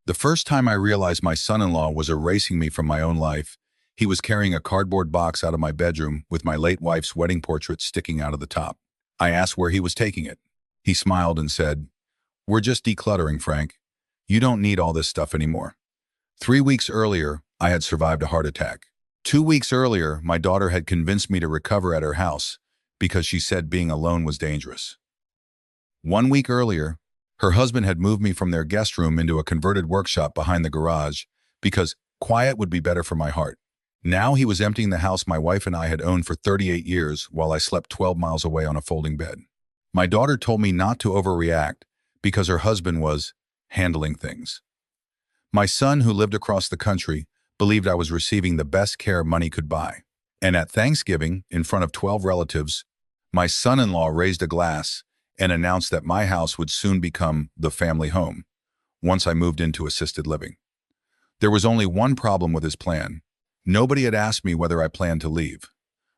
The first time I realized my son-in-law was erasing me from my own life, he was carrying a cardboard box out of my bedroom with my late wife's wedding portrait sticking out of the top. I asked where he was taking it. He smiled and said, "We're just decluttering, Frank. You don't need all this stuff anymore." 3 weeks earlier, I had survived a heart attack. 2 weeks earlier, my daughter had convinced me to recover at her house because she said being alone was dangerous. 1 week earlier, her husband had moved me from their guest room into a converted workshop behind the garage because quiet would be better for my heart. Now he was emptying the house my wife and I had owned for 38 years while I slept 12 miles away on a folding bed. My daughter told me not to overreact because her husband was handling things. My son, who lived across the country, believed I was receiving the best care money could buy. And at Thanksgiving, in front of 12 relatives, my son-in-law raised a glass and announced that my house would soon become the family home once I moved into assisted living. There was only one problem with his plan. Nobody had asked me whether I planned to leave.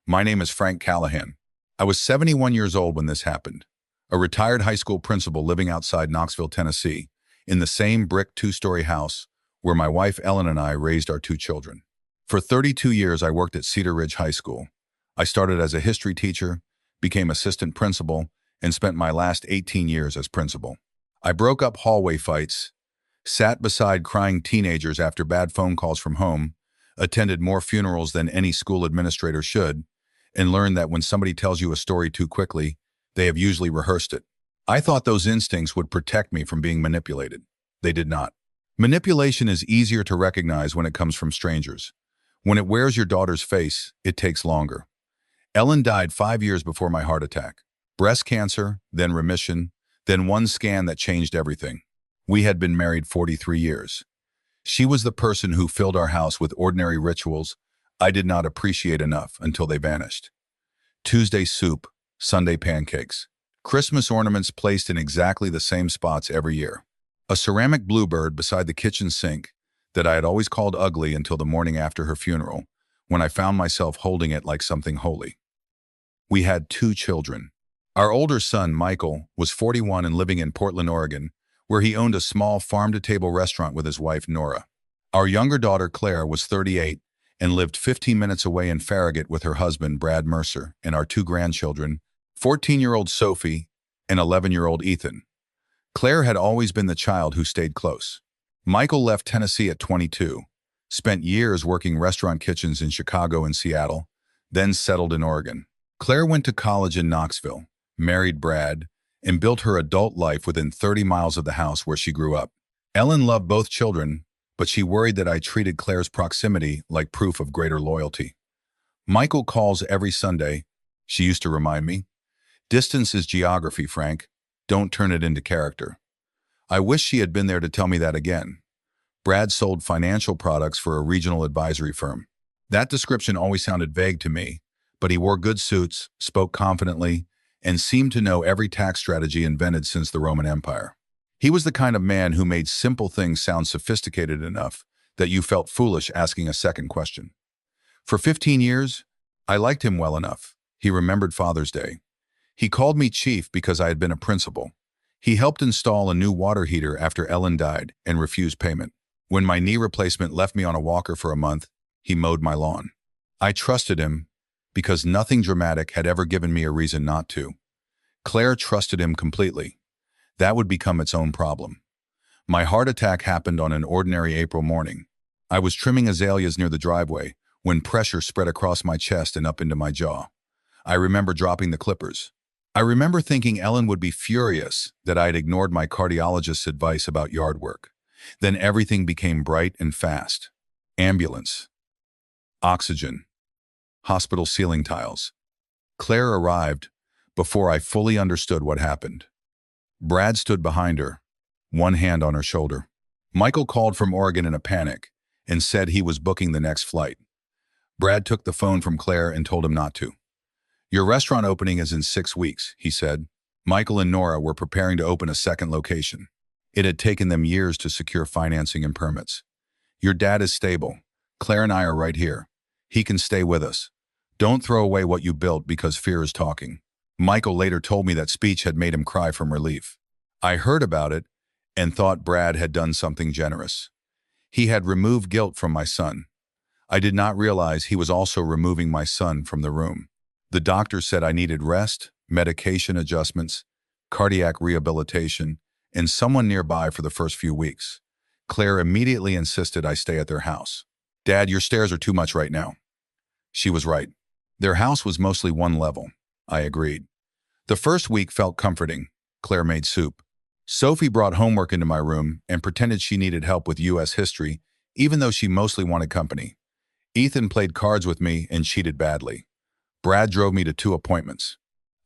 My name is Frank Callahan. I was 71 years old when this happened, a retired high school principal living outside Knoxville, Tennessee, in the same brick two-story house where my wife Ellen and I raised our 2 children. For 32 years, I worked at Cedar Ridge High School. I started as a history teacher, became assistant principal, and spent my last 18 years as principal. I broke up hallway fights, sat beside crying teenagers after bad phone calls from home, attended more funerals than any school administrator should, and learned that when somebody tells you a story too quickly, they have usually rehearsed it. I thought those instincts would protect me from being manipulated. They did not. Manipulation is easier to recognize when it comes from strangers. When it wears your daughter's face, it takes longer. Ellen died 5 years before my heart attack. Breast cancer, then remission, then one scan that changed everything. We had been married 43 years. She was the person who filled our house with ordinary rituals I did not appreciate enough until they vanished. Tuesday soup, Sunday pancakes. Christmas ornaments placed in exactly the same spots every year. A ceramic bluebird beside the kitchen sink that I had always called ugly until the morning after her funeral, when I found myself holding it like something holy. We had 2 children. Our older son, Michael, was 41 and living in Portland, Oregon, where he owned a small farm-to-table restaurant with his wife, Nora. Our younger daughter, Claire, was 38 and lived 15 minutes away in Farragut with her husband, Brad Mercer, and our 2 grandchildren, 14-year-old Sophie and 11-year-old Ethan. Claire had always been the child who stayed close. Michael left Tennessee at 22, spent years working restaurant kitchens in Chicago and Seattle, then settled in Oregon. Claire went to college in Knoxville, married Brad, and built her adult life within 30 miles of the house where she grew up. Ellen loved both children, but she worried that I treated Claire's proximity like proof of greater loyalty. "Michael calls every Sunday," she used to remind me. "Distance is geography, Frank. Don't turn it into character." I wish she had been there to tell me that again. Brad sold financial products for a regional advisory firm. That description always sounded vague to me, but he wore good suits, spoke confidently, and seemed to know every tax strategy invented since the Roman Empire. He was the kind of man who made simple things sound sophisticated enough that you felt foolish asking a second question. For 15 years, I liked him well enough. He remembered Father's Day. He called me chief because I had been a principal. He helped install a new water heater after Ellen died and refused payment. When my knee replacement left me on a walker for a month, he mowed my lawn. I trusted him because nothing dramatic had ever given me a reason not to. Claire trusted him completely. That would become its own problem. My heart attack happened on an ordinary April morning. I was trimming azaleas near the driveway when pressure spread across my chest and up into my jaw. I remember dropping the clippers. I remember thinking Ellen would be furious that I had ignored my cardiologist's advice about yard work. Then everything became bright and fast. Ambulance. Oxygen. Hospital ceiling tiles. Claire arrived before I fully understood what happened. Brad stood behind her, one hand on her shoulder. Michael called from Oregon in a panic and said he was booking the next flight. Brad took the phone from Claire and told him not to. "Your restaurant opening is in 6 weeks," he said. Michael and Nora were preparing to open a second location. It had taken them years to secure financing and permits. "Your dad is stable. Claire and I are right here. He can stay with us. Don't throw away what you built because fear is talking." Michael later told me that speech had made him cry from relief. I heard about it, and thought Brad had done something generous. He had removed guilt from my son. I did not realize he was also removing my son from the room. The doctor said I needed rest, medication adjustments, cardiac rehabilitation, and someone nearby for the first few weeks. Claire immediately insisted I stay at their house. "Dad, your stairs are too much right now." She was right. Their house was mostly one level. I agreed. The first week felt comforting. Claire made soup. Sophie brought homework into my room and pretended she needed help with U.S. history, even though she mostly wanted company. Ethan played cards with me and cheated badly. Brad drove me to 2 appointments.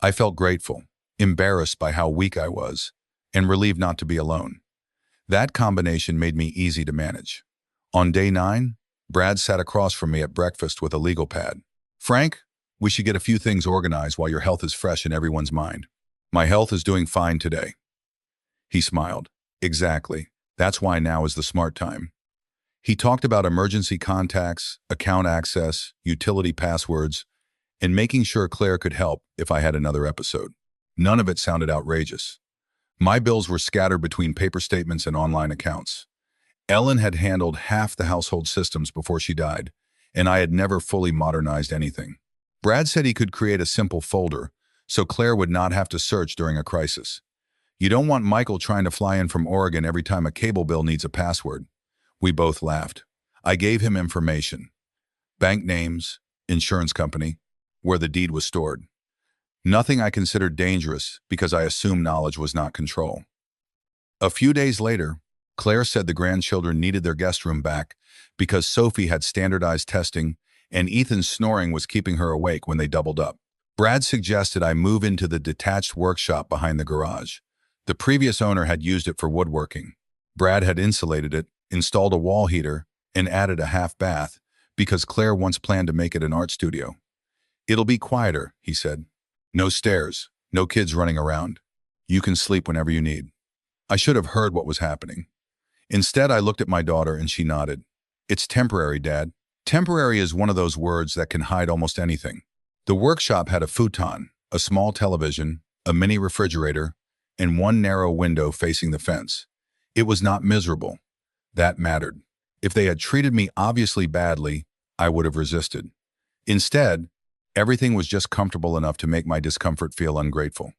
I felt grateful, embarrassed by how weak I was, and relieved not to be alone. That combination made me easy to manage. On day 9, Brad sat across from me at breakfast with a legal pad. "Frank, we should get a few things organized while your health is fresh in everyone's mind." "My health is doing fine today." He smiled. "Exactly. That's why now is the smart time." He talked about emergency contacts, account access, utility passwords, and making sure Claire could help if I had another episode. None of it sounded outrageous. My bills were scattered between paper statements and online accounts. Ellen had handled half the household systems before she died, and I had never fully modernized anything. Brad said he could create a simple folder, so Claire would not have to search during a crisis. "You don't want Michael trying to fly in from Oregon every time a cable bill needs a password." We both laughed. I gave him information. Bank names, insurance company, where the deed was stored. Nothing I considered dangerous because I assumed knowledge was not control. A few days later, Claire said the grandchildren needed their guest room back because Sophie had standardized testing and Ethan's snoring was keeping her awake when they doubled up. Brad suggested I move into the detached workshop behind the garage. The previous owner had used it for woodworking. Brad had insulated it, installed a wall heater, and added a half bath because Claire once planned to make it an art studio. "It'll be quieter," he said. "No stairs, no kids running around. You can sleep whenever you need." I should have heard what was happening. Instead, I looked at my daughter and she nodded. "It's temporary, Dad." Temporary is one of those words that can hide almost anything. The workshop had a futon, a small television, a mini refrigerator, and one narrow window facing the fence. It was not miserable. That mattered. If they had treated me obviously badly, I would have resisted. Instead, everything was just comfortable enough to make my discomfort feel ungrateful.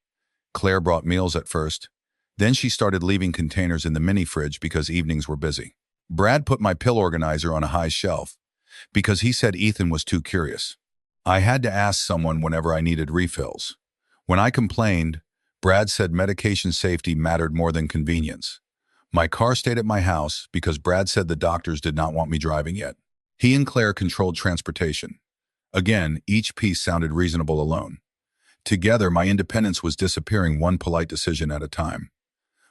Claire brought meals at first. Then she started leaving containers in the mini fridge because evenings were busy. Brad put my pill organizer on a high shelf because he said Ethan was too curious. I had to ask someone whenever I needed refills. When I complained, Brad said medication safety mattered more than convenience. My car stayed at my house because Brad said the doctors did not want me driving yet. He and Claire controlled transportation. Again, each piece sounded reasonable alone. Together, my independence was disappearing one polite decision at a time.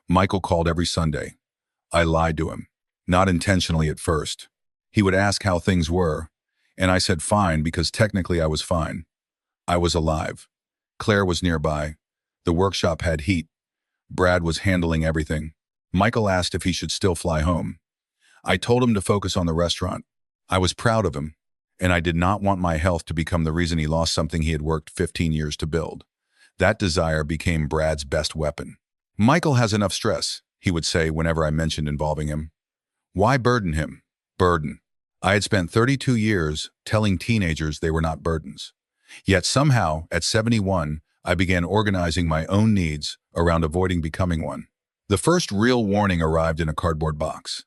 Michael called every Sunday. I lied to him, not intentionally at first. He would ask how things were, and I said fine because technically I was fine. I was alive. Claire was nearby. The workshop had heat. Brad was handling everything. Michael asked if he should still fly home. I told him to focus on the restaurant. I was proud of him, and I did not want my health to become the reason he lost something he had worked 15 years to build. That desire became Brad's best weapon. "Michael has enough stress," he would say whenever I mentioned involving him. Why burden him? Burden. I had spent 32 years telling teenagers they were not burdens. Yet somehow, at 71, I began organizing my own needs around avoiding becoming one. The first real warning arrived in a cardboard box.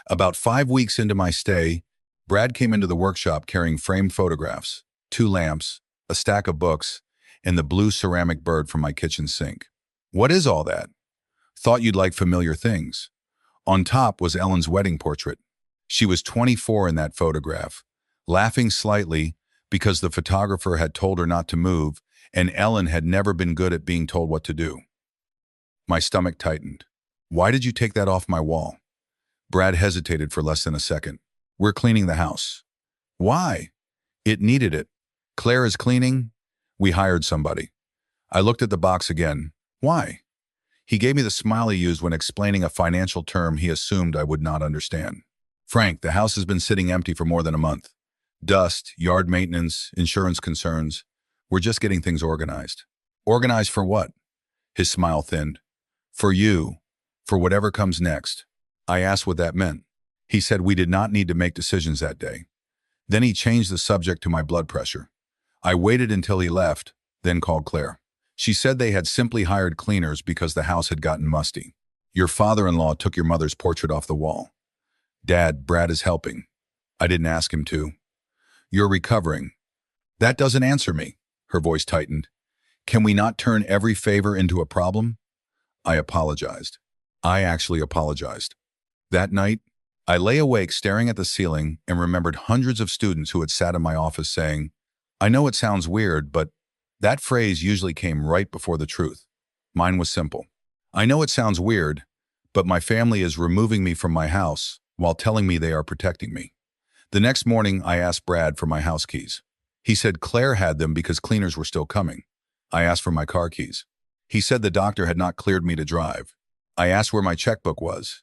About 5 weeks into my stay, Brad came into the workshop carrying framed photographs, 2 lamps, a stack of books, and the blue ceramic bird from my kitchen sink. "What is all that?" "Thought you'd like familiar things." On top was Ellen's wedding portrait. She was 24 in that photograph, laughing slightly because the photographer had told her not to move, and Ellen had never been good at being told what to do. My stomach tightened. "Why did you take that off my wall?" Brad hesitated for less than a second. "We're cleaning the house." "Why?" "It needed it." "Claire is cleaning?" "We hired somebody." I looked at the box again. "Why?" He gave me the smile he used when explaining a financial term he assumed I would not understand. "Frank, the house has been sitting empty for more than a month. Dust, yard maintenance, insurance concerns. We're just getting things organized." "Organized for what?" His smile thinned. "For you. For whatever comes next. I asked what that meant. He said we did not need to make decisions that day. Then he changed the subject to my blood pressure. I waited until he left, then called Claire. She said they had simply hired cleaners because the house had gotten musty. Your father-in-law took your mother's portrait off the wall. Dad, Brad is helping. I didn't ask him to. You're recovering. That doesn't answer me. Her voice tightened. Can we not turn every favor into a problem? I apologized. I actually apologized. That night, I lay awake staring at the ceiling and remembered hundreds of students who had sat in my office saying, I know it sounds weird, but that phrase usually came right before the truth. Mine was simple. I know it sounds weird, but my family is removing me from my house while telling me they are protecting me. The next morning, I asked Brad for my house keys. He said Claire had them because cleaners were still coming. I asked for my car keys. He said the doctor had not cleared me to drive. I asked where my checkbook was.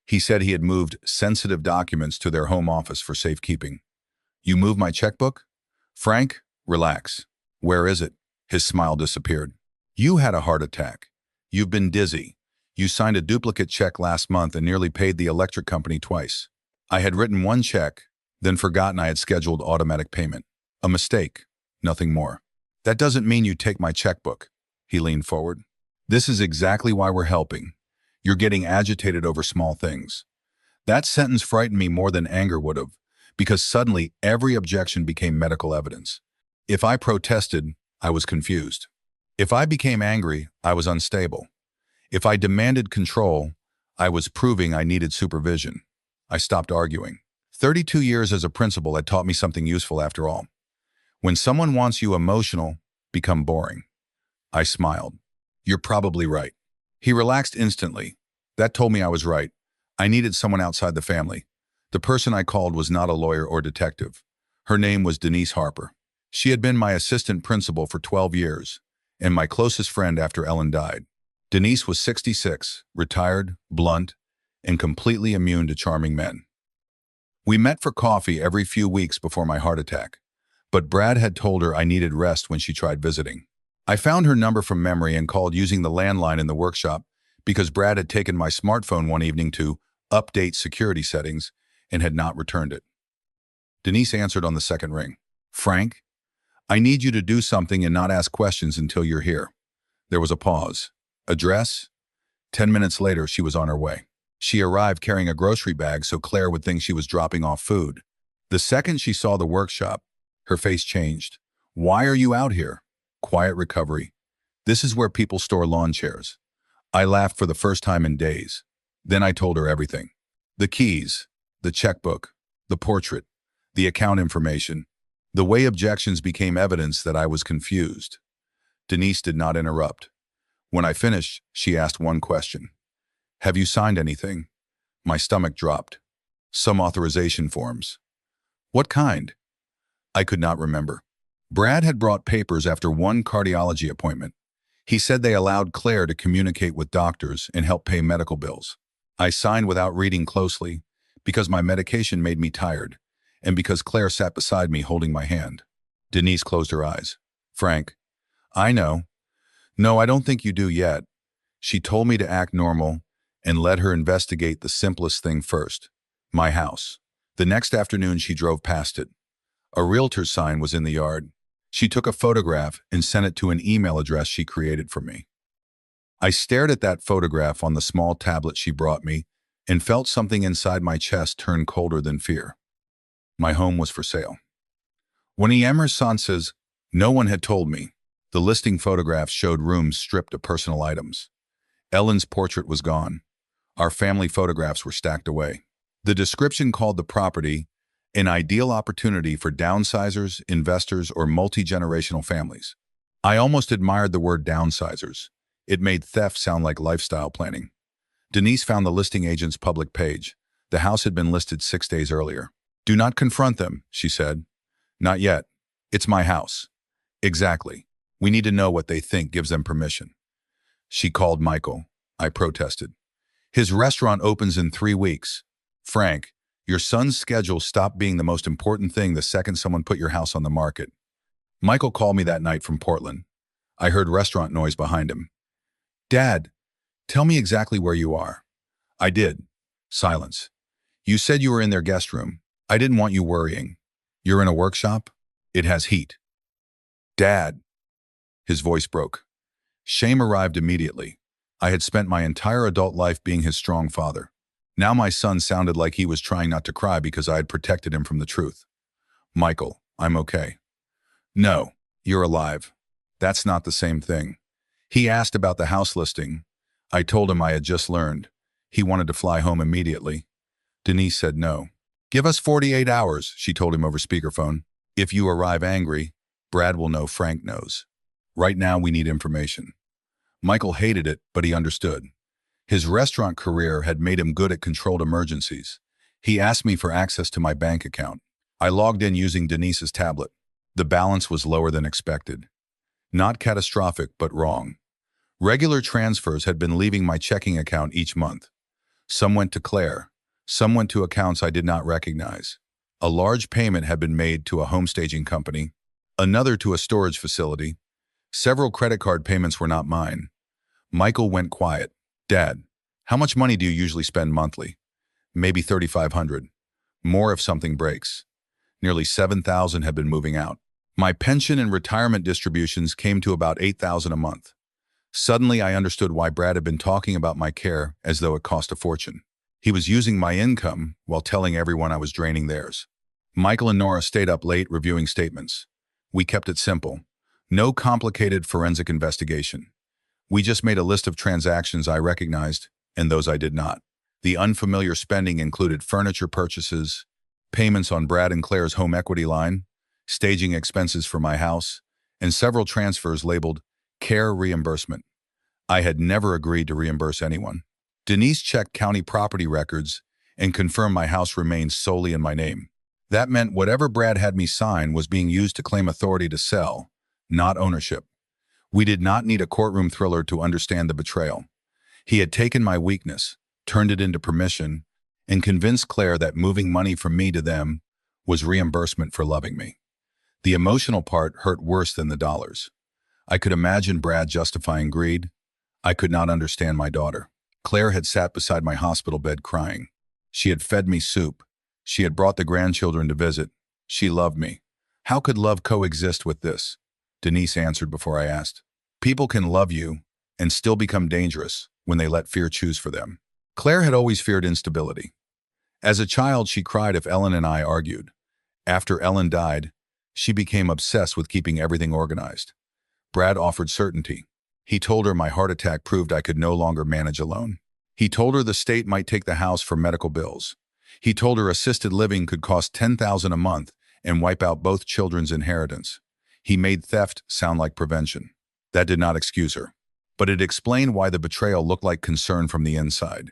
He said he had moved sensitive documents to their home office for safekeeping. You moved my checkbook? Frank, relax. Where is it? His smile disappeared. You had a heart attack. You've been dizzy. You signed a duplicate check last month and nearly paid the electric company twice. I had written one check, then forgotten I had scheduled automatic payment. A mistake, nothing more. That doesn't mean you take my checkbook. He leaned forward. This is exactly why we're helping. You're getting agitated over small things. That sentence frightened me more than anger would have, because suddenly every objection became medical evidence. If I protested, I was confused. If I became angry, I was unstable. If I demanded control, I was proving I needed supervision. I stopped arguing. 32 years as a principal had taught me something useful after all. When someone wants you emotional, become boring. I smiled. You're probably right. He relaxed instantly. That told me I was right. I needed someone outside the family. The person I called was not a lawyer or detective. Her name was Denise Harper. She had been my assistant principal for 12 years, and my closest friend after Ellen died. Denise was 66, retired, blunt, and completely immune to charming men. We met for coffee every few weeks before my heart attack, but Brad had told her I needed rest when she tried visiting. I found her number from memory and called using the landline in the workshop because Brad had taken my smartphone one evening to update security settings and had not returned it. Denise answered on the second ring. Frank, I need you to do something and not ask questions until you're here. There was a pause. Address? 10 minutes later, she was on her way. She arrived carrying a grocery bag so Claire would think she was dropping off food. The second she saw the workshop, her face changed. Why are you out here? Quiet recovery. This is where people store lawn chairs. I laughed for the first time in days. Then I told her everything. The keys, the checkbook, the portrait, the account information, the way objections became evidence that I was confused. Denise did not interrupt. When I finished, she asked one question. Have you signed anything? My stomach dropped. Some authorization forms. What kind? I could not remember. Brad had brought papers after one cardiology appointment. He said they allowed Claire to communicate with doctors and help pay medical bills. I signed without reading closely because my medication made me tired and because Claire sat beside me holding my hand. Denise closed her eyes. Frank, I know. No, I don't think you do yet. She told me to act normal and let her investigate the simplest thing first. My house. The next afternoon she drove past it. A realtor's sign was in the yard. She took a photograph and sent it to an email address she created for me. I stared at that photograph on the small tablet she brought me and felt something inside my chest turn colder than fear. My home was for sale. When Emer's son says, no one had told me. The listing photographs showed rooms stripped of personal items. Ellen's portrait was gone. Our family photographs were stacked away. The description called the property an ideal opportunity for downsizers, investors, or multi-generational families. I almost admired the word downsizers. It made theft sound like lifestyle planning. Denise found the listing agent's public page. The house had been listed 6 days earlier. Do not confront them, she said. Not yet. It's my house. Exactly. We need to know what they think gives them permission. She called Michael. I protested. His restaurant opens in 3 weeks. Frank, your son's schedule stopped being the most important thing the second someone put your house on the market. Michael called me that night from Portland. I heard restaurant noise behind him. Dad, tell me exactly where you are. I did. Silence. You said you were in their guest room. I didn't want you worrying. You're in a workshop? It has heat. Dad. His voice broke. Shame arrived immediately. I had spent my entire adult life being his strong father. Now my son sounded like he was trying not to cry because I had protected him from the truth. Michael, I'm okay. No, you're alive. That's not the same thing. He asked about the house listing. I told him I had just learned. He wanted to fly home immediately. Denise said no. Give us 48 hours, she told him over speakerphone. If you arrive angry, Brad will know Frank knows. Right now we need information. Michael hated it, but he understood. His restaurant career had made him good at controlled emergencies. He asked me for access to my bank account. I logged in using Denise's tablet. The balance was lower than expected. Not catastrophic, but wrong. Regular transfers had been leaving my checking account each month. Some went to Claire. Some went to accounts I did not recognize. A large payment had been made to a home staging company, another to a storage facility. Several credit card payments were not mine. Michael went quiet. Dad, how much money do you usually spend monthly? Maybe $3,500. More if something breaks. Nearly $7,000 had been moving out. My pension and retirement distributions came to about $8,000 a month. Suddenly, I understood why Brad had been talking about my care as though it cost a fortune. He was using my income while telling everyone I was draining theirs. Michael and Nora stayed up late reviewing statements. We kept it simple. No complicated forensic investigation. We just made a list of transactions I recognized and those I did not. The unfamiliar spending included furniture purchases, payments on Brad and Claire's home equity line, staging expenses for my house, and several transfers labeled care reimbursement. I had never agreed to reimburse anyone. Denise checked county property records and confirmed my house remained solely in my name. That meant whatever Brad had me sign was being used to claim authority to sell, not ownership. We did not need a courtroom thriller to understand the betrayal. He had taken my weakness, turned it into permission, and convinced Claire that moving money from me to them was reimbursement for loving me. The emotional part hurt worse than the dollars. I could imagine Brad justifying greed. I could not understand my daughter. Claire had sat beside my hospital bed crying. She had fed me soup. She had brought the grandchildren to visit. She loved me. How could love coexist with this? Denise answered before I asked. People can love you and still become dangerous when they let fear choose for them. Claire had always feared instability. As a child, she cried if Ellen and I argued. After Ellen died, she became obsessed with keeping everything organized. Brad offered certainty. He told her my heart attack proved I could no longer manage alone. He told her the state might take the house for medical bills. He told her assisted living could cost $10,000 a month and wipe out both children's inheritance. He made theft sound like prevention. That did not excuse her, but it explained why the betrayal looked like concern from the inside.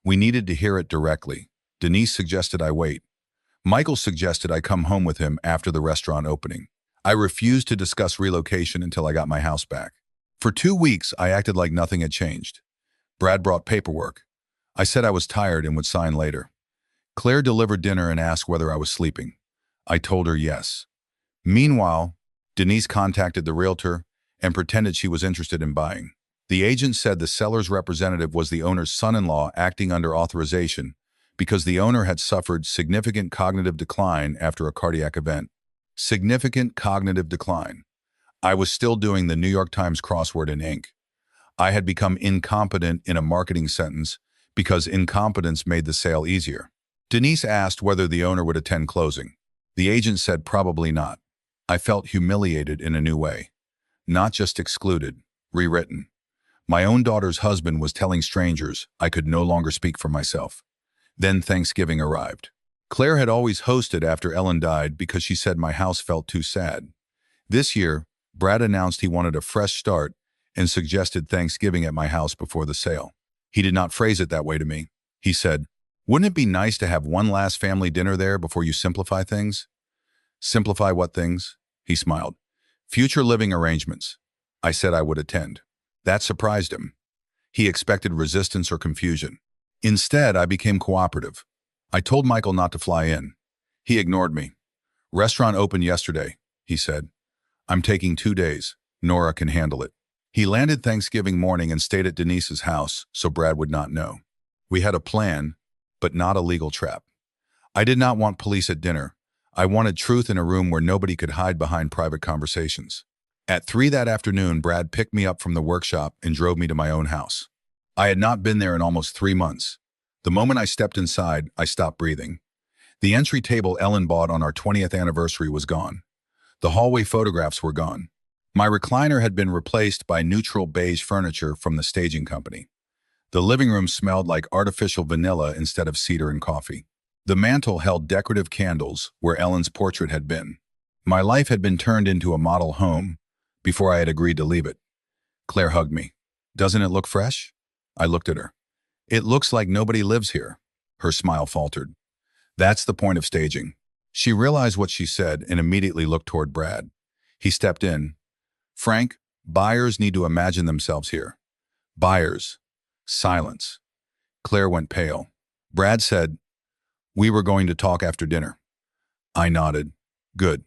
We needed to hear it directly. Denise suggested I wait. Michael suggested I come home with him after the restaurant opening. I refused to discuss relocation until I got my house back. For 2 weeks, I acted like nothing had changed. Brad brought paperwork. I said I was tired and would sign later. Claire delivered dinner and asked whether I was sleeping. I told her yes. Meanwhile, Denise contacted the realtor and pretended she was interested in buying. The agent said the seller's representative was the owner's son-in-law acting under authorization because the owner had suffered significant cognitive decline after a cardiac event. Significant cognitive decline. I was still doing the New York Times crossword in ink. I had become incompetent in a marketing sentence because incompetence made the sale easier. Denise asked whether the owner would attend closing. The agent said probably not. I felt humiliated in a new way. Not just excluded, rewritten. My own daughter's husband was telling strangers I could no longer speak for myself. Then Thanksgiving arrived. Claire had always hosted after Ellen died because she said my house felt too sad. This year, Brad announced he wanted a fresh start and suggested Thanksgiving at my house before the sale. He did not phrase it that way to me. He said, "Wouldn't it be nice to have one last family dinner there before you simplify things?" Simplify what things? He smiled. Future living arrangements. I said I would attend. That surprised him. He expected resistance or confusion. Instead, I became cooperative. I told Michael not to fly in. He ignored me. Restaurant opened yesterday, he said. I'm taking 2 days. Nora can handle it. He landed Thanksgiving morning and stayed at Denise's house so Brad would not know. We had a plan, but not a legal trap. I did not want police at dinner. I wanted truth in a room where nobody could hide behind private conversations. At 3 that afternoon, Brad picked me up from the workshop and drove me to my own house. I had not been there in almost 3 months. The moment I stepped inside, I stopped breathing. The entry table Ellen bought on our 20th anniversary was gone. The hallway photographs were gone. My recliner had been replaced by neutral beige furniture from the staging company. The living room smelled like artificial vanilla instead of cedar and coffee. The mantel held decorative candles where Ellen's portrait had been. My life had been turned into a model home before I had agreed to leave it. Claire hugged me. "Doesn't it look fresh?" I looked at her. "It looks like nobody lives here." Her smile faltered. "That's the point of staging." She realized what she said and immediately looked toward Brad. He stepped in. "Frank, buyers need to imagine themselves here." Buyers. Silence. Claire went pale. Brad said, "We were going to talk after dinner." I nodded. "Good.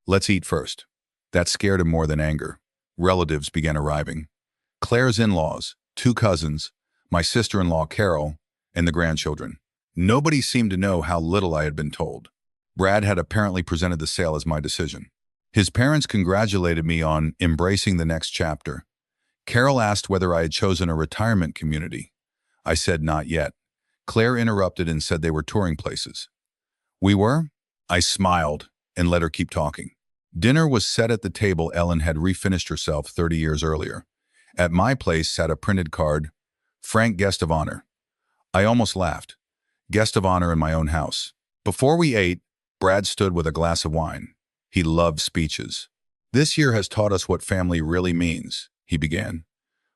Let's eat first." That scared him more than anger. Relatives began arriving. Claire's in-laws, 2 cousins, my sister-in-law Carol, and the grandchildren. Nobody seemed to know how little I had been told. Brad had apparently presented the sale as my decision. His parents congratulated me on embracing the next chapter. Carol asked whether I had chosen a retirement community. I said not yet. Claire interrupted and said they were touring places. "We were?" I smiled and let her keep talking. Dinner was set at the table Ellen had refinished herself 30 years earlier. At my place sat a printed card, "Frank, guest of honor." I almost laughed. Guest of honor in my own house. Before we ate, Brad stood with a glass of wine. He loved speeches. "This year has taught us what family really means," he began.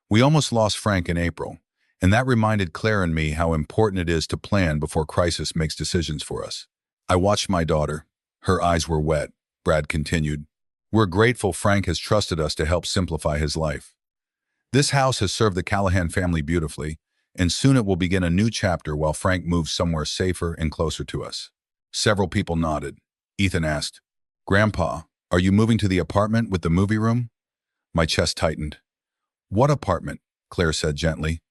"We almost lost Frank in April, and that reminded Claire and me how important it is to plan before crisis makes decisions for us." I watched my daughter. Her eyes were wet. Brad continued, "We're grateful Frank has trusted us to help simplify his life. This house has served the Callahan family beautifully, and soon it will begin a new chapter while Frank moves somewhere safer and closer to us." Several people nodded. Ethan asked, "Grandpa, are you moving to the apartment with the movie room?" My chest tightened. "What apartment?" Claire said gently.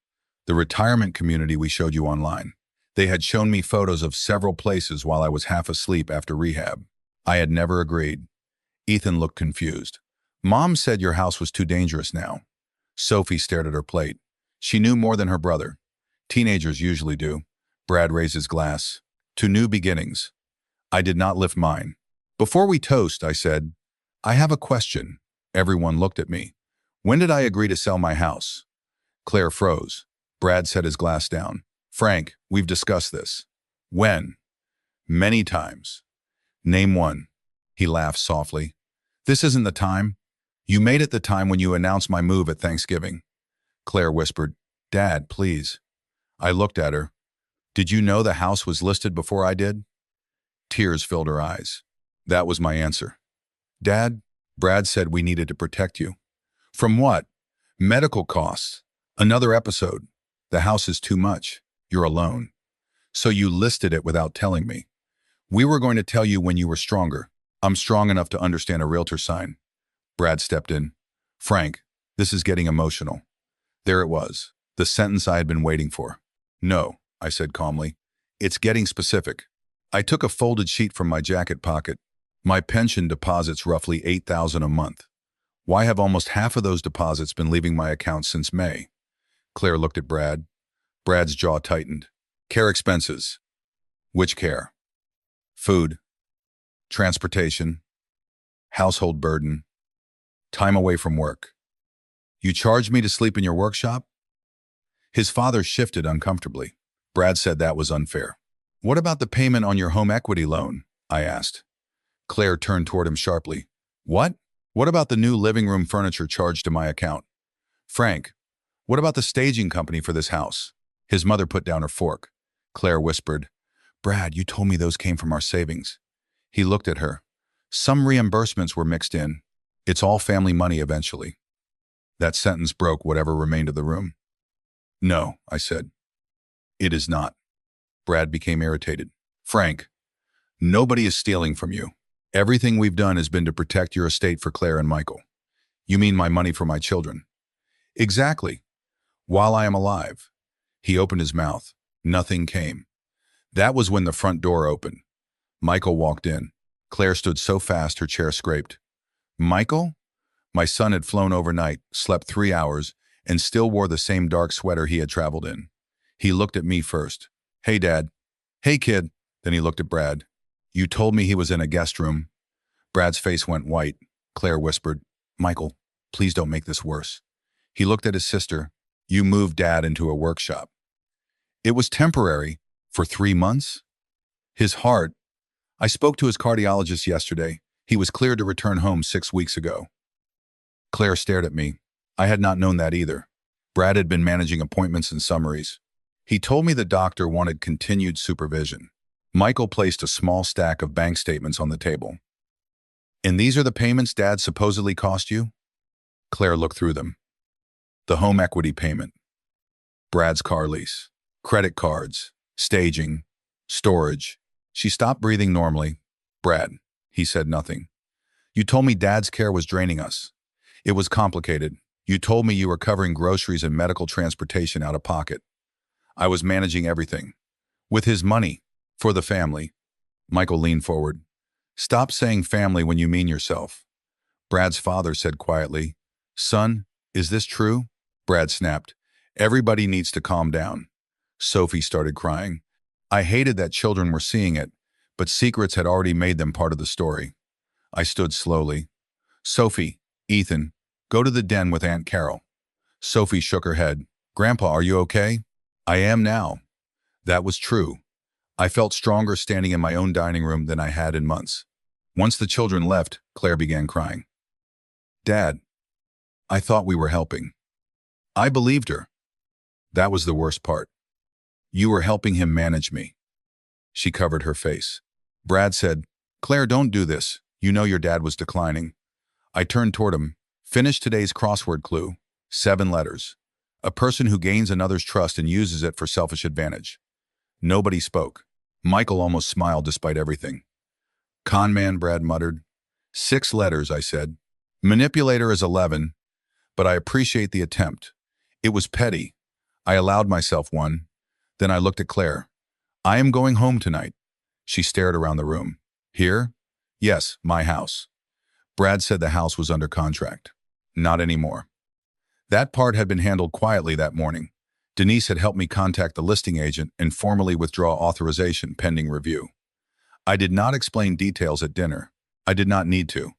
"The retirement community we showed you online." They had shown me photos of several places while I was half asleep after rehab. I had never agreed. Ethan looked confused. "Mom said your house was too dangerous now." Sophie stared at her plate. She knew more than her brother. Teenagers usually do. Brad raised his glass. "To new beginnings." I did not lift mine. "Before we toast," I said, "I have a question." Everyone looked at me. "When did I agree to sell my house?" Claire froze. Brad set his glass down. "Frank, we've discussed this." "When?" "Many times." "Name one." He laughed softly. "This isn't the time. You made it the time when you announced my move at Thanksgiving." Claire whispered, "Dad, please." I looked at her. "Did you know the house was listed before I did?" Tears filled her eyes. That was my answer. "Dad, Brad said we needed to protect you." "From what?" "Medical costs." "Another episode." "The house is too much. You're alone." "So you listed it without telling me." "We were going to tell you when you were stronger." "I'm strong enough to understand a realtor sign." Brad stepped in. "Frank, this is getting emotional." There it was, the sentence I had been waiting for. "No," I said calmly. "It's getting specific." I took a folded sheet from my jacket pocket. "My pension deposits roughly $8,000 a month. Why have almost half of those deposits been leaving my account since May?" Claire looked at Brad. Brad's jaw tightened. "Care expenses." "Which care?" "Food, transportation, household burden, time away from work." "You charged me to sleep in your workshop?" His father shifted uncomfortably. Brad said that was unfair. "What about the payment on your home equity loan?" I asked. Claire turned toward him sharply. "What? What about the new living room furniture charged to my account?" "Frank, what about the staging company for this house?" His mother put down her fork. Claire whispered, "Brad, you told me those came from our savings." He looked at her. "Some reimbursements were mixed in. It's all family money eventually." That sentence broke whatever remained of the room. "No," I said. "It is not." Brad became irritated. "Frank, nobody is stealing from you. Everything we've done has been to protect your estate for Claire and Michael." "You mean my money for my children?" "Exactly. While I am alive." He opened his mouth. Nothing came. That was when the front door opened. Michael walked in. Claire stood so fast her chair scraped. Michael? My son had flown overnight, slept 3 hours, and still wore the same dark sweater he had traveled in. He looked at me first. Hey, Dad. Hey, kid. Then he looked at Brad. You told me he was in a guest room. Brad's face went white. Claire whispered, Michael, please don't make this worse. He looked at his sister. You moved Dad into a workshop. It was temporary. For 3 months? His heart. I spoke to his cardiologist yesterday. He was cleared to return home 6 weeks ago. Claire stared at me. I had not known that either. Brad had been managing appointments and summaries. He told me the doctor wanted continued supervision. Michael placed a small stack of bank statements on the table. And these are the payments Dad supposedly cost you? Claire looked through them. The home equity payment, Brad's car lease, credit cards, staging, storage. She stopped breathing normally. Brad, he said nothing. You told me Dad's care was draining us. It was complicated. You told me you were covering groceries and medical transportation out of pocket. I was managing everything. With his money. For the family. Michael leaned forward. Stop saying family when you mean yourself. Brad's father said quietly, Son, is this true? Brad snapped. Everybody needs to calm down. Sophie started crying. I hated that children were seeing it, but secrets had already made them part of the story. I stood slowly. Sophie, Ethan, go to the den with Aunt Carol. Sophie shook her head. Grandpa, are you okay? I am now. That was true. I felt stronger standing in my own dining room than I had in months. Once the children left, Claire began crying. Dad, I thought we were helping. I believed her. That was the worst part. You were helping him manage me. She covered her face. Brad said, Claire, don't do this. You know your dad was declining. I turned toward him. Finish today's crossword clue. 7 letters. A person who gains another's trust and uses it for selfish advantage. Nobody spoke. Michael almost smiled despite everything. Con man, Brad muttered. 6 letters, I said. Manipulator is 11, but I appreciate the attempt. It was petty. I allowed myself one. Then I looked at Claire. I am going home tonight. She stared around the room. Here? Yes, my house. Brad said the house was under contract. Not anymore. That part had been handled quietly that morning. Denise had helped me contact the listing agent and formally withdraw authorization pending review. I did not explain details at dinner. I did not need to.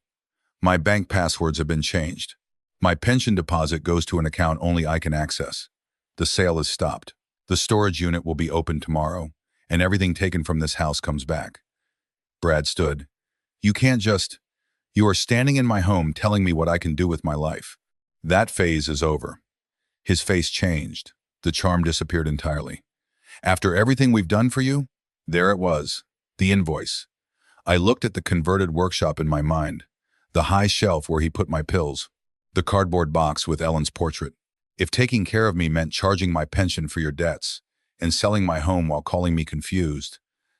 My bank passwords have been changed. My pension deposit goes to an account only I can access. The sale is stopped. The storage unit will be open tomorrow, and everything taken from this house comes back. Brad stood. You can't just... You are standing in my home telling me what I can do with my life. That phase is over. His face changed. The charm disappeared entirely. After everything we've done for you, there it was, the invoice. I looked at the converted workshop in my mind, the high shelf where he put my pills, the cardboard box with Ellen's portrait. If taking care of me meant charging my pension for your debts and selling my home while calling me confused,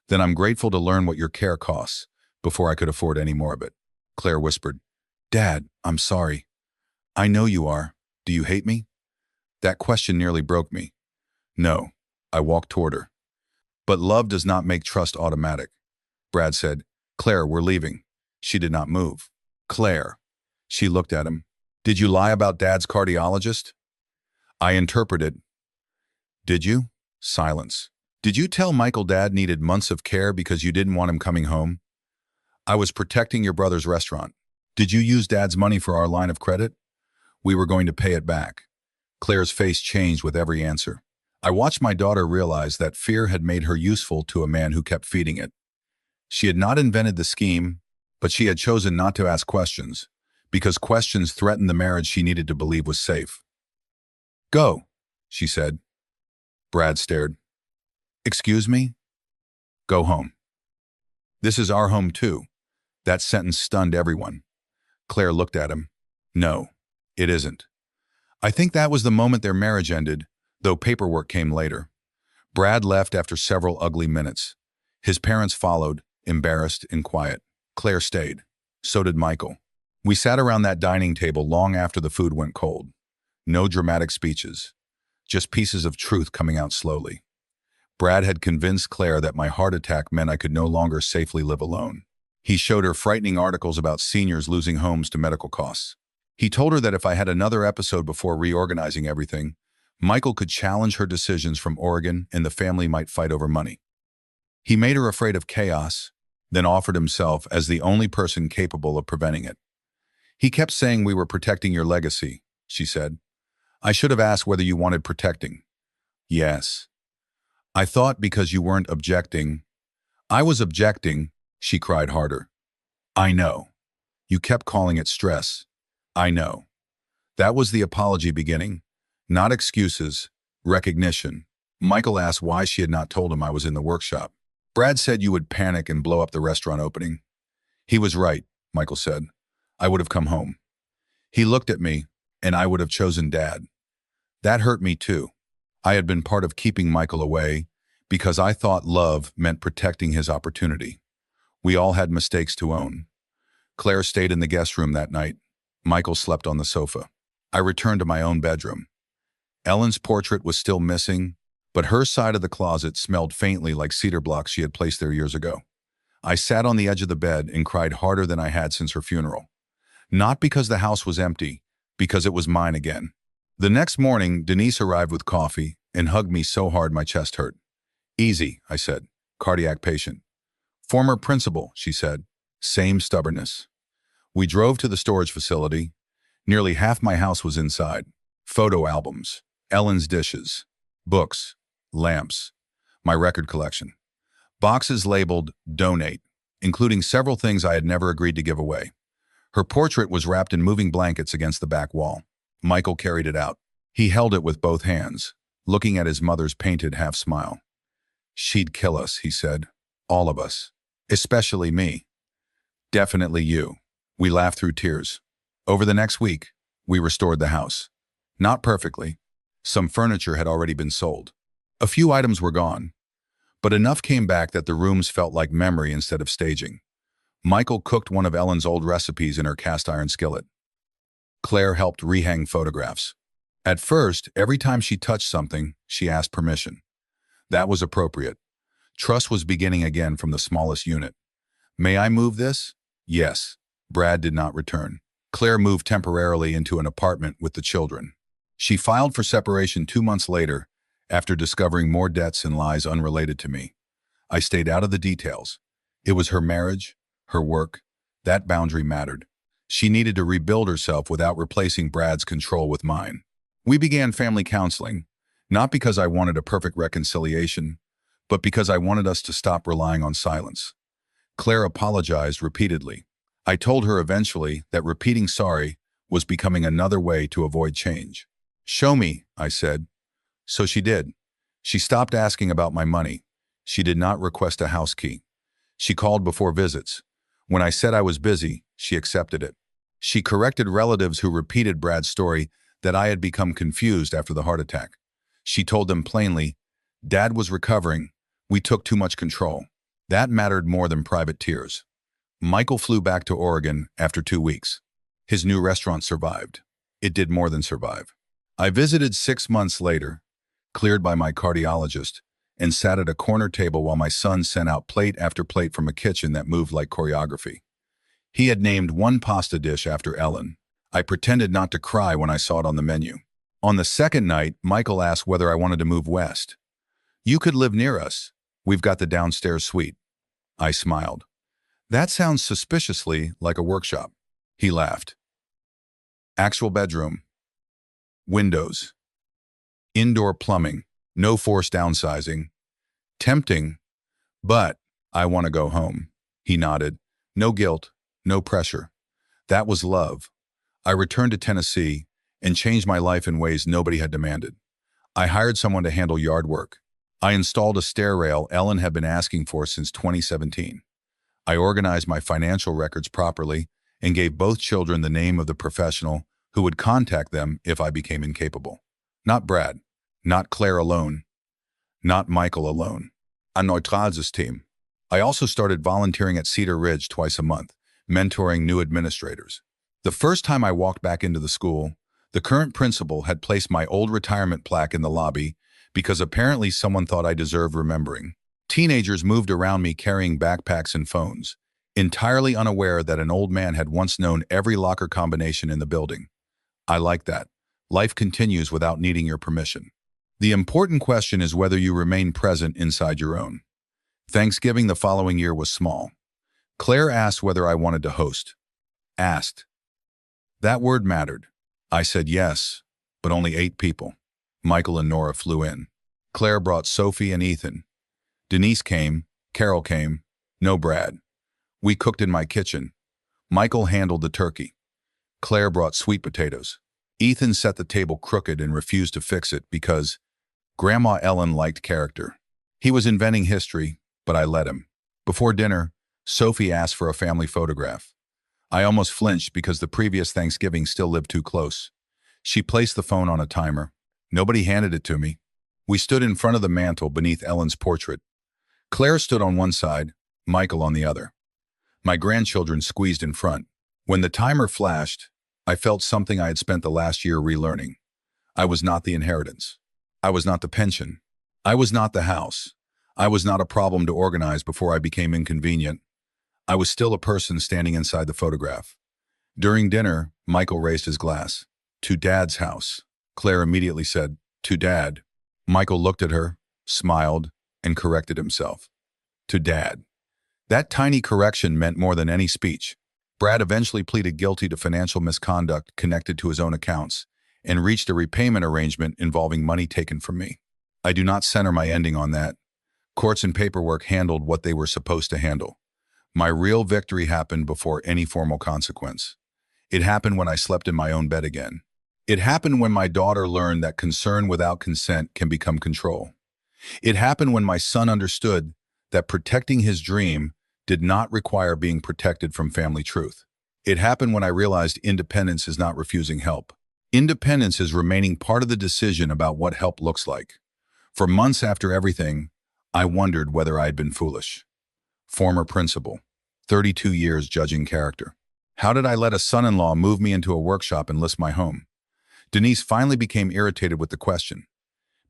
then I'm grateful to learn what your care costs before I could afford any more of it. Claire whispered, Dad, I'm sorry. I know you are. Do you hate me? That question nearly broke me. No. I walked toward her. But love does not make trust automatic. Brad said, Claire, we're leaving. She did not move. Claire. She looked at him. Did you lie about Dad's cardiologist? I interpreted. Did you? Silence. Did you tell Michael Dad needed months of care because you didn't want him coming home? I was protecting your brother's restaurant. Did you use Dad's money for our line of credit? We were going to pay it back. Claire's face changed with every answer. I watched my daughter realize that fear had made her useful to a man who kept feeding it. She had not invented the scheme, but she had chosen not to ask questions, because questions threatened the marriage she needed to believe was safe. Go, she said. Brad stared. Excuse me? Go home. This is our home too. That sentence stunned everyone. Claire looked at him. No, it isn't. I think that was the moment their marriage ended, though paperwork came later. Brad left after several ugly minutes. His parents followed, embarrassed and quiet. Claire stayed. So did Michael. We sat around that dining table long after the food went cold. No dramatic speeches, just pieces of truth coming out slowly. Brad had convinced Claire that my heart attack meant I could no longer safely live alone. He showed her frightening articles about seniors losing homes to medical costs. He told her that if I had another episode before reorganizing everything, Michael could challenge her decisions from Oregon and the family might fight over money. He made her afraid of chaos, then offered himself as the only person capable of preventing it. He kept saying we were protecting your legacy, she said. I should have asked whether you wanted protecting. Yes. I thought because you weren't objecting. I was objecting, she cried harder. I know. You kept calling it stress. I know. That was the apology beginning. Not excuses, recognition. Michael asked why she had not told him I was in the workshop. Brad said you would panic and blow up the restaurant opening. He was right, Michael said. I would have come home. He looked at me, and I would have chosen Dad. That hurt me too. I had been part of keeping Michael away because I thought love meant protecting his opportunity. We all had mistakes to own. Claire stayed in the guest room that night. Michael slept on the sofa. I returned to my own bedroom. Ellen's portrait was still missing, but her side of the closet smelled faintly like cedar blocks she had placed there years ago. I sat on the edge of the bed and cried harder than I had since her funeral. Not because the house was empty, because it was mine again. The next morning, Denise arrived with coffee and hugged me so hard my chest hurt. Easy, I said. Cardiac patient. Former principal, she said. Same stubbornness. We drove to the storage facility. Nearly half my house was inside. Photo albums, Ellen's dishes, books, lamps, my record collection. Boxes labeled Donate, including several things I had never agreed to give away. Her portrait was wrapped in moving blankets against the back wall. Michael carried it out. He held it with both hands, looking at his mother's painted half-smile. She'd kill us, he said. All of us. Especially me. Definitely you. We laughed through tears. Over the next week, we restored the house. Not perfectly. Some furniture had already been sold. A few items were gone, but enough came back that the rooms felt like memory instead of staging. Michael cooked one of Ellen's old recipes in her cast-iron skillet. Claire helped rehang photographs. At first, every time she touched something, she asked permission. That was appropriate. Trust was beginning again from the smallest unit. May I move this? Yes. Brad did not return. Claire moved temporarily into an apartment with the children. She filed for separation 2 months later, after discovering more debts and lies unrelated to me. I stayed out of the details. It was her marriage, her work. That boundary mattered. She needed to rebuild herself without replacing Brad's control with mine. We began family counseling, not because I wanted a perfect reconciliation, but because I wanted us to stop relying on silence. Claire apologized repeatedly. I told her eventually that repeating sorry was becoming another way to avoid change. Show me, I said. So she did. She stopped asking about my money. She did not request a house key. She called before visits. When I said I was busy, she accepted it. She corrected relatives who repeated Brad's story that I had become confused after the heart attack. She told them plainly, Dad was recovering. We took too much control. That mattered more than private tears. Michael flew back to Oregon after 2 weeks. His new restaurant survived. It did more than survive. I visited 6 months later, cleared by my cardiologist, and sat at a corner table while my son sent out plate after plate from a kitchen that moved like choreography. He had named one pasta dish after Ellen. I pretended not to cry when I saw it on the menu. On the second night, Michael asked whether I wanted to move west. You could live near us. We've got the downstairs suite. I smiled. That sounds suspiciously like a workshop. He laughed. Actual bedroom. Windows. Indoor plumbing. No forced downsizing. Tempting, but I want to go home. He nodded. No guilt, no pressure. That was love. I returned to Tennessee and changed my life in ways nobody had demanded. I hired someone to handle yard work. I installed a stair rail Ellen had been asking for since 2017. I organized my financial records properly and gave both children the name of the professional who would contact them if I became incapable. Not Brad, not Claire alone, not Michael alone. A neutral team. I also started volunteering at Cedar Ridge twice a month, mentoring new administrators. The first time I walked back into the school, the current principal had placed my old retirement plaque in the lobby, because apparently someone thought I deserved remembering. Teenagers moved around me carrying backpacks and phones, entirely unaware that an old man had once known every locker combination in the building. I like that. Life continues without needing your permission. The important question is whether you remain present inside your own. Thanksgiving the following year was small. Claire asked whether I wanted to host. Asked. That word mattered. I said yes, but only 8 people. Michael and Nora flew in. Claire brought Sophie and Ethan. Denise came, Carol came, no Brad. We cooked in my kitchen. Michael handled the turkey. Claire brought sweet potatoes. Ethan set the table crooked and refused to fix it because Grandma Ellen liked character. He was inventing history, but I let him. Before dinner, Sophie asked for a family photograph. I almost flinched because the previous Thanksgiving still lived too close. She placed the phone on a timer. Nobody handed it to me. We stood in front of the mantel beneath Ellen's portrait. Claire stood on one side, Michael on the other. My grandchildren squeezed in front. When the timer flashed, I felt something I had spent the last year relearning. I was not the inheritance. I was not the pension. I was not the house. I was not a problem to organize before I became inconvenient. I was still a person standing inside the photograph. During dinner, Michael raised his glass. To Dad's house. Claire immediately said, to Dad. Michael looked at her, smiled, and corrected himself. To Dad. That tiny correction meant more than any speech. Brad eventually pleaded guilty to financial misconduct connected to his own accounts and reached a repayment arrangement involving money taken from me. I do not center my ending on that. Courts and paperwork handled what they were supposed to handle. My real victory happened before any formal consequence. It happened when I slept in my own bed again. It happened when my daughter learned that concern without consent can become control. It happened when my son understood that protecting his dream did not require being protected from family truth. It happened when I realized independence is not refusing help. Independence is remaining part of the decision about what help looks like. For months after everything, I wondered whether I had been foolish. Former principal, 32 years judging character. How did I let a son-in-law move me into a workshop and list my home? Denise finally became irritated with the question.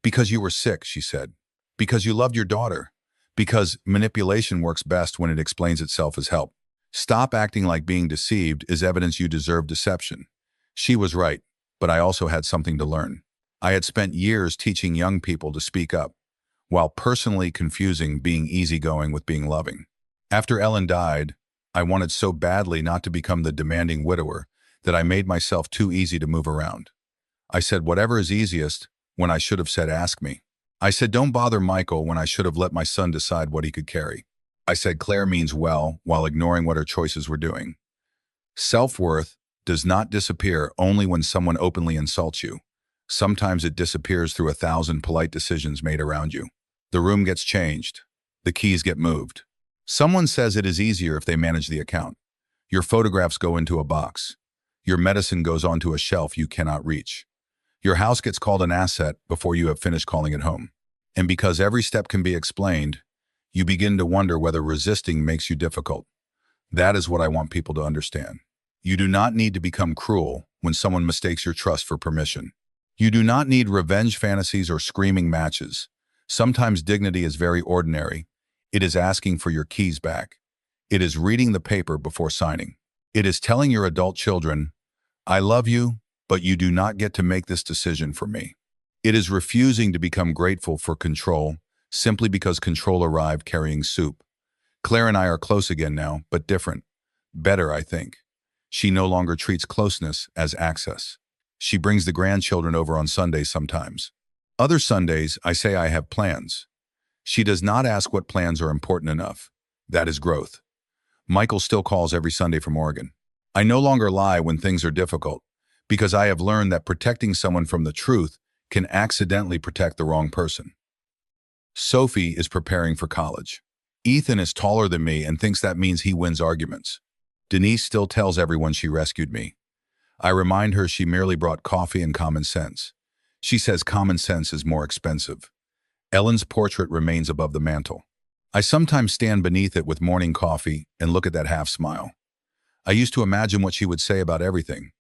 Because you were sick, she said. Because you loved your daughter. Because manipulation works best when it explains itself as help. Stop acting like being deceived is evidence you deserve deception. She was right, but I also had something to learn. I had spent years teaching young people to speak up, while personally confusing being easygoing with being loving. After Ellen died, I wanted so badly not to become the demanding widower that I made myself too easy to move around. I said whatever is easiest when I should have said ask me. I said don't bother Michael when I should have let my son decide what he could carry. I said Claire means well while ignoring what her choices were doing. Self-worth does not disappear only when someone openly insults you. Sometimes it disappears through 1,000 polite decisions made around you. The room gets changed. The keys get moved. Someone says it is easier if they manage the account. Your photographs go into a box. Your medicine goes onto a shelf you cannot reach. Your house gets called an asset before you have finished calling it home. And because every step can be explained, you begin to wonder whether resisting makes you difficult. That is what I want people to understand. You do not need to become cruel when someone mistakes your trust for permission. You do not need revenge fantasies or screaming matches. Sometimes dignity is very ordinary. It is asking for your keys back. It is reading the paper before signing. It is telling your adult children, I love you, but you do not get to make this decision for me. It is refusing to become grateful for control simply because control arrived carrying soup. Claire and I are close again now, but different. Better, I think. She no longer treats closeness as access. She brings the grandchildren over on Sundays sometimes. Other Sundays, I say I have plans. She does not ask what plans are important enough. That is growth. Michael still calls every Sunday from Oregon. I no longer lie when things are difficult, because I have learned that protecting someone from the truth can accidentally protect the wrong person. Sophie is preparing for college. Ethan is taller than me and thinks that means he wins arguments. Denise still tells everyone she rescued me. I remind her she merely brought coffee and common sense. She says common sense is more expensive. Ellen's portrait remains above the mantel. I sometimes stand beneath it with morning coffee and look at that half smile. I used to imagine what she would say about everything.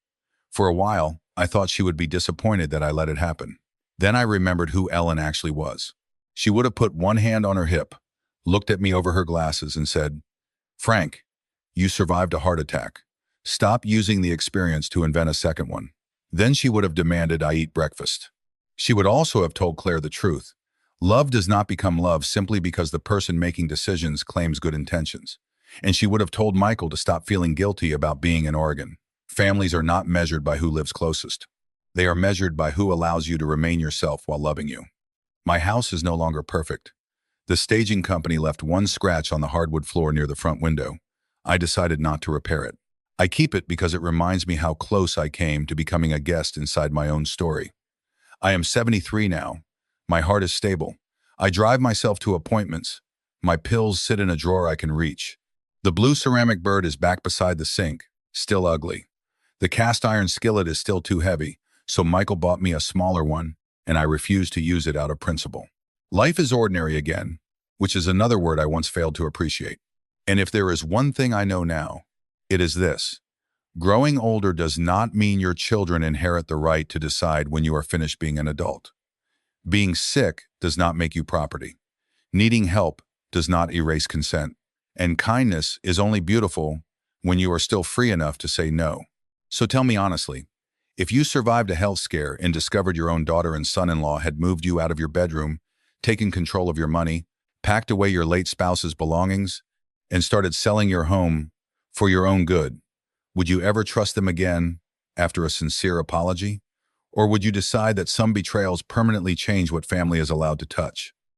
For a while, I thought she would be disappointed that I let it happen. Then I remembered who Ellen actually was. She would have put one hand on her hip, looked at me over her glasses, and said, "Frank, you survived a heart attack. Stop using the experience to invent a second one." Then she would have demanded I eat breakfast. She would also have told Claire the truth. Love does not become love simply because the person making decisions claims good intentions. And she would have told Michael to stop feeling guilty about being in Oregon. Families are not measured by who lives closest. They are measured by who allows you to remain yourself while loving you. My house is no longer perfect. The staging company left one scratch on the hardwood floor near the front window. I decided not to repair it. I keep it because it reminds me how close I came to becoming a guest inside my own story. I am 73 now. My heart is stable. I drive myself to appointments. My pills sit in a drawer I can reach. The blue ceramic bird is back beside the sink, still ugly. The cast iron skillet is still too heavy, so Michael bought me a smaller one, and I refuse to use it out of principle. Life is ordinary again, which is another word I once failed to appreciate. And if there is one thing I know now, it is this. Growing older does not mean your children inherit the right to decide when you are finished being an adult. Being sick does not make you property. Needing help does not erase consent. And kindness is only beautiful when you are still free enough to say no. So tell me honestly, if you survived a health scare and discovered your own daughter and son-in-law had moved you out of your bedroom, taken control of your money, packed away your late spouse's belongings, and started selling your home for your own good, would you ever trust them again after a sincere apology? Or would you decide that some betrayals permanently change what family is allowed to touch?